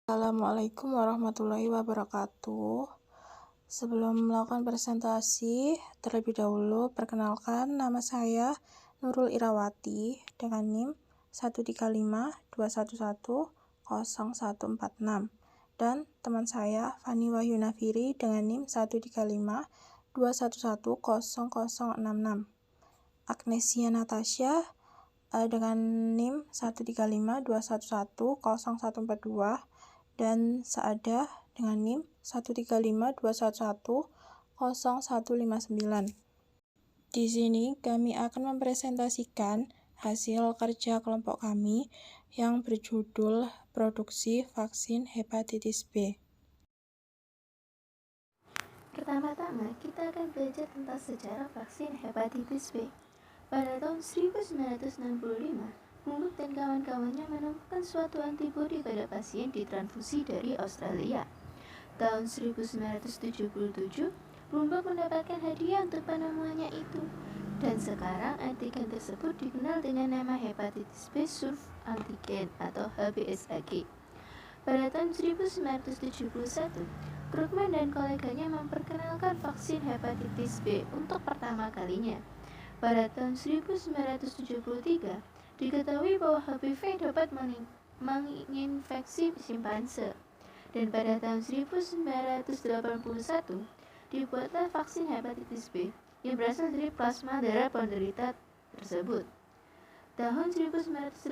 Assalamualaikum warahmatullahi wabarakatuh. Sebelum melakukan presentasi, terlebih dahulu perkenalkan nama saya Nurul Irawati dengan NIM 13521100146 dan teman saya Fani Wahyu Nafiri dengan NIM 13521100066. Agnesia Natasha dengan NIM 13521100142 dan Saada dengan NIM 13521100159. Di sini kami akan mempresentasikan hasil kerja kelompok kami yang berjudul Produksi Vaksin Hepatitis B. Pertama-tama, kita akan belajar tentang sejarah vaksin hepatitis B. Pada tahun 1965, Mumuk dan kawan-kawannya menemukan suatu antibodi pada pasien ditransfusi dari Australia. Tahun 1977, Bloomberg mendapatkan hadiah untuk penemuannya itu. Dan sekarang antigen tersebut dikenal dengan nama hepatitis B surf antigen atau HBsAg. Pada tahun 1971, Krugman dan koleganya memperkenalkan vaksin hepatitis B untuk pertama kalinya. Pada tahun 1973, diketahui bahwa HPV dapat menginfeksi simpanse. Dan pada tahun 1981, dibuatlah vaksin hepatitis B yang berasal dari plasma darah penderita tersebut. Tahun 1986,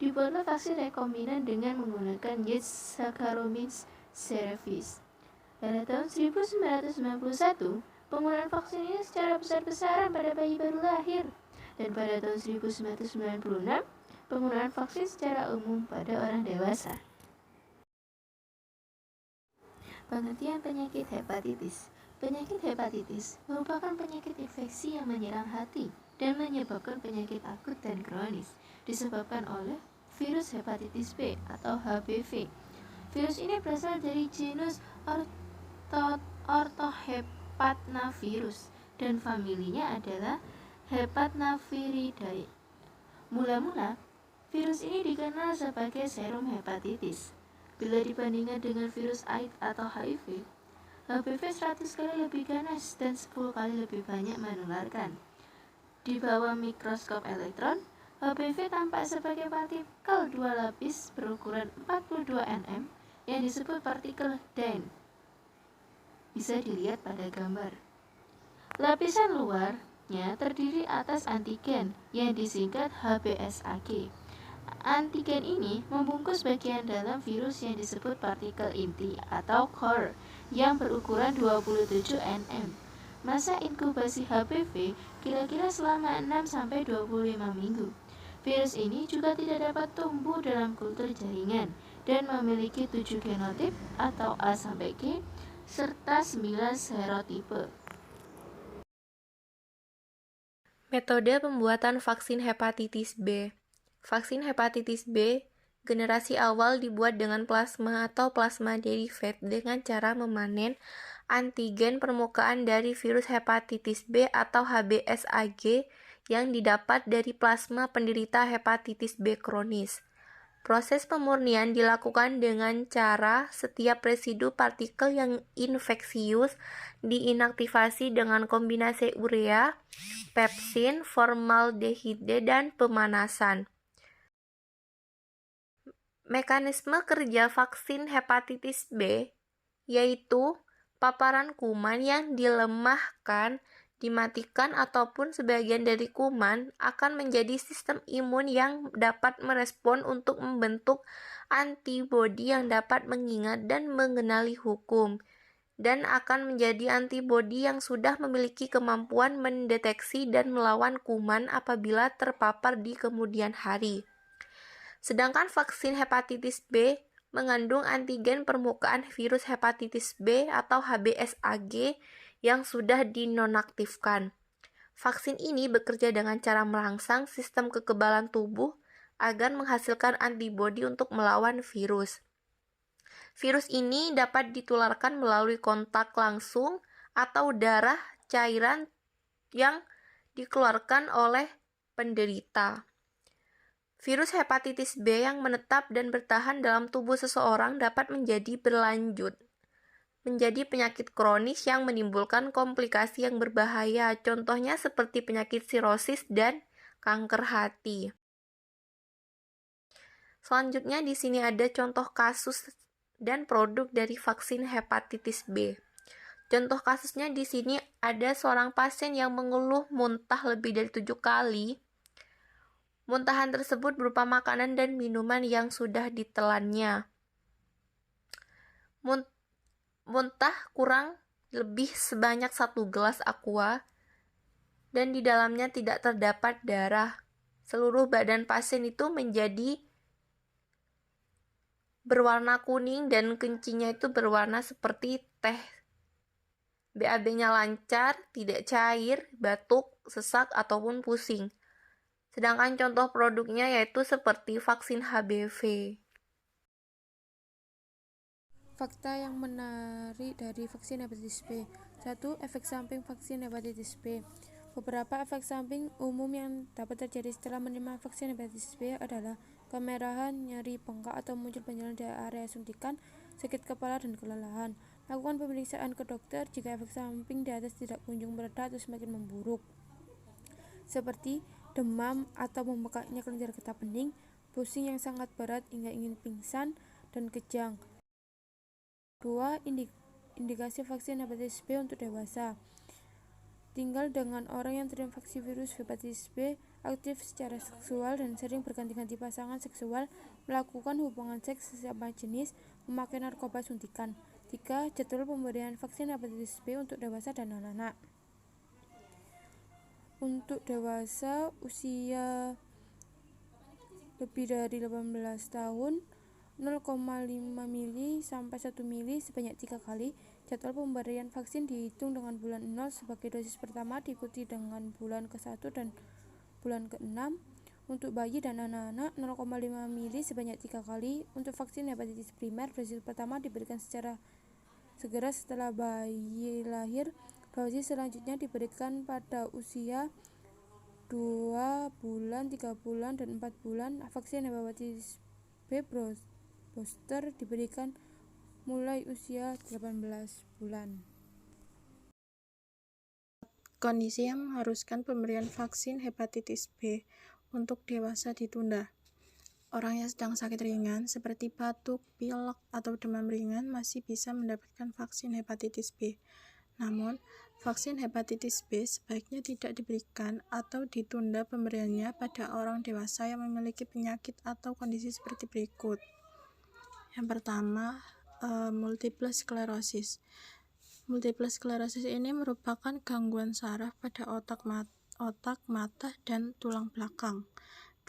dibuatlah vaksin rekombinan dengan menggunakan yeast Saccharomyces cerevisiae. Pada tahun 1991, penggunaan vaksin ini secara besar-besaran pada bayi baru lahir. Dan pada tahun 1996, penggunaan vaksin secara umum pada orang dewasa. Pengertian penyakit hepatitis. Penyakit hepatitis merupakan penyakit infeksi yang menyerang hati dan menyebabkan penyakit akut dan kronis disebabkan oleh virus hepatitis B atau HBV. Virus ini berasal dari genus Orthobacterus dan familinya adalah Hepatnaviridae. Mula-mula, virus ini dikenal sebagai serum hepatitis. Bila dibandingkan dengan virus AIDS atau HIV, HPV 100 kali lebih ganas dan 10 kali lebih banyak menularkan. Di bawah mikroskop elektron, HPV tampak sebagai partikel dua lapis berukuran 42 nm yang disebut partikel DAN. Bisa dilihat pada gambar. Lapisan luarnya terdiri atas antigen yang disingkat HBsAg. Antigen ini membungkus bagian dalam virus yang disebut partikel inti atau core yang berukuran 27 nm. Masa inkubasi HPV kira-kira selama 6-25 minggu. Virus ini juga tidak dapat tumbuh dalam kultur jaringan dan memiliki 7 genotip atau A-G serta 9 serotipe. Metode pembuatan vaksin hepatitis B. Vaksin hepatitis B generasi awal dibuat dengan plasma atau plasma derivat dengan cara memanen antigen permukaan dari virus hepatitis B atau HBsAg yang didapat dari plasma penderita hepatitis B kronis. Proses pemurnian dilakukan dengan cara setiap residu partikel yang infeksius diinaktivasi dengan kombinasi urea, pepsin, formaldehida, dan pemanasan. Mekanisme kerja vaksin hepatitis B yaitu paparan kuman yang dilemahkan, dimatikan ataupun sebagian dari kuman akan menjadi sistem imun yang dapat merespon untuk membentuk antibodi yang dapat mengingat dan mengenali hukum dan akan menjadi antibodi yang sudah memiliki kemampuan mendeteksi dan melawan kuman apabila terpapar di kemudian hari. Sedangkan vaksin hepatitis B mengandung antigen permukaan virus hepatitis B atau HBsAg yang sudah dinonaktifkan. Vaksin ini bekerja dengan cara merangsang sistem kekebalan tubuh agar menghasilkan antibodi untuk melawan virus. Virus ini dapat ditularkan melalui kontak langsung atau darah cairan yang dikeluarkan oleh penderita. Virus hepatitis B yang menetap dan bertahan dalam tubuh seseorang dapat menjadi berlanjut menjadi penyakit kronis yang menimbulkan komplikasi yang berbahaya, contohnya seperti penyakit sirosis dan kanker hati. Selanjutnya di sini ada contoh kasus dan produk dari vaksin hepatitis B. Contoh kasusnya di sini ada seorang pasien yang mengeluh muntah lebih dari 7 kali. Muntahan tersebut berupa makanan dan minuman yang sudah ditelannya. Muntah kurang lebih sebanyak 1 gelas aqua dan di dalamnya tidak terdapat darah. Seluruh badan pasien itu menjadi berwarna kuning dan kencingnya itu berwarna seperti teh. BAB-nya lancar, tidak cair, batuk, sesak, ataupun pusing. Sedangkan contoh produknya yaitu seperti vaksin HBV. Fakta yang menarik dari vaksin hepatitis B. 1. Efek samping vaksin hepatitis B. Beberapa efek samping umum yang dapat terjadi setelah menerima vaksin hepatitis B adalah kemerahan, nyeri, bengkak atau muncul benjolan di area suntikan, sakit kepala, dan kelelahan. Lakukan pemeriksaan ke dokter jika efek samping di atas tidak kunjung mereda atau semakin memburuk, seperti demam atau membekaknya kelenjar getah bening, pusing yang sangat berat hingga ingin pingsan, dan kejang. 2. Indikasi vaksin hepatitis B untuk dewasa. Tinggal dengan orang yang terinfeksi virus hepatitis B, aktif secara seksual dan sering berganti-ganti pasangan seksual, melakukan hubungan seks sesama jenis, memakai narkoba suntikan. 3. Jadwal pemberian vaksin hepatitis B untuk dewasa dan anak-anak. Untuk dewasa usia lebih dari 18 tahun, 0,5 mili sampai 1 mili sebanyak 3 kali. Jadwal pemberian vaksin dihitung dengan bulan 0 sebagai dosis pertama, diikuti dengan bulan ke-1 dan bulan ke-6. Untuk bayi dan anak-anak, 0,5 mili sebanyak 3 kali. Untuk vaksin hepatitis primer, dosis pertama diberikan secara segera setelah bayi lahir. Dosis selanjutnya diberikan pada usia 2 bulan, 3 bulan, dan 4 bulan. Vaksin hepatitis B booster diberikan mulai usia 18 bulan. Kondisi yang mengharuskan pemberian vaksin hepatitis B untuk dewasa ditunda. Orang yang sedang sakit ringan seperti batuk, pilek, atau demam ringan masih bisa mendapatkan vaksin hepatitis B. Namun, vaksin hepatitis B sebaiknya tidak diberikan atau ditunda pemberiannya pada orang dewasa yang memiliki penyakit atau kondisi seperti berikut. Yang pertama, multiple sclerosis. Multiple sclerosis ini merupakan gangguan saraf pada otak, mata, dan tulang belakang.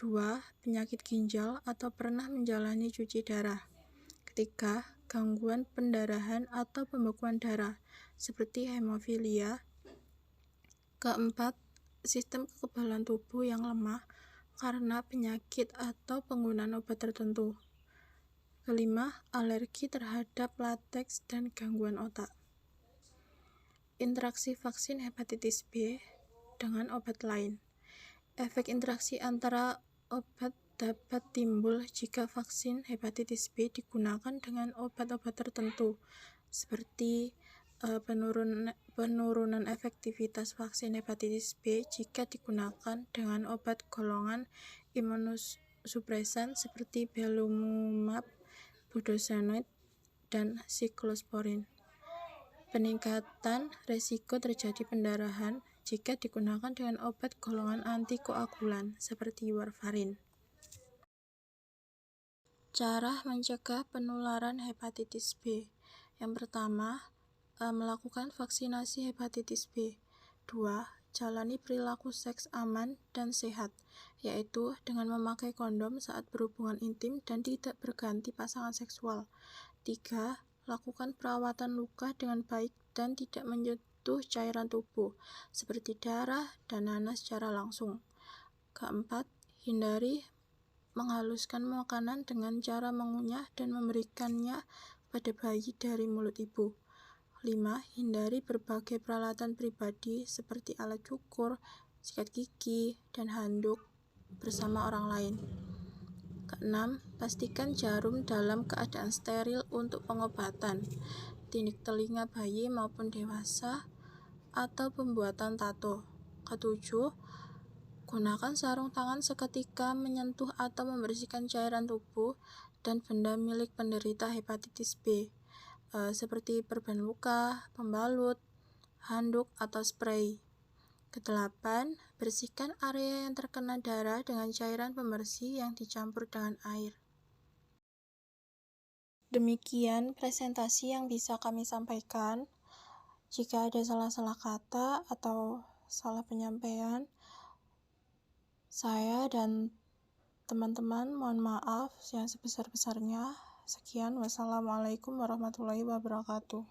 2. Penyakit ginjal atau pernah menjalani cuci darah. Ketiga, gangguan pendarahan atau pembekuan darah seperti hemofilia. Keempat, sistem kekebalan tubuh yang lemah karena penyakit atau penggunaan obat tertentu. Kelima, alergi terhadap lateks dan gangguan otak. Interaksi vaksin hepatitis B dengan obat lain. Efek interaksi antara obat dapat timbul jika vaksin hepatitis B digunakan dengan obat-obat tertentu, seperti penurunan efektivitas vaksin hepatitis B jika digunakan dengan obat golongan imunosupresan seperti belimumab, budesonide, dan siklosporin. Peningkatan risiko terjadi pendarahan jika digunakan dengan obat golongan antikoagulan seperti warfarin. Cara mencegah penularan hepatitis B. Yang pertama, melakukan vaksinasi hepatitis B. 2. Jalani perilaku seks aman dan sehat, yaitu dengan memakai kondom saat berhubungan intim dan tidak berganti pasangan seksual. 3. Lakukan perawatan luka dengan baik dan tidak menyentuh cairan tubuh, seperti darah dan nanas secara langsung. Keempat, hindari menghaluskan makanan dengan cara mengunyah dan memberikannya pada bayi dari mulut ibu. 5. Hindari berbagai peralatan pribadi seperti alat cukur, sikat gigi, dan handuk bersama orang lain. Keenam, pastikan jarum dalam keadaan steril untuk pengobatan, tinik telinga bayi maupun dewasa, atau pembuatan tato. Ketujuh, gunakan sarung tangan seketika menyentuh atau membersihkan cairan tubuh dan benda milik penderita hepatitis B, seperti perban luka, pembalut, handuk, atau spray. Kedelapan, bersihkan area yang terkena darah dengan cairan pembersih yang dicampur dengan air. Demikian presentasi yang bisa kami sampaikan. Jika ada salah-salah kata atau salah penyampaian, saya dan teman-teman mohon maaf yang sebesar-besarnya. Sekian, wassalamualaikum warahmatullahi wabarakatuh.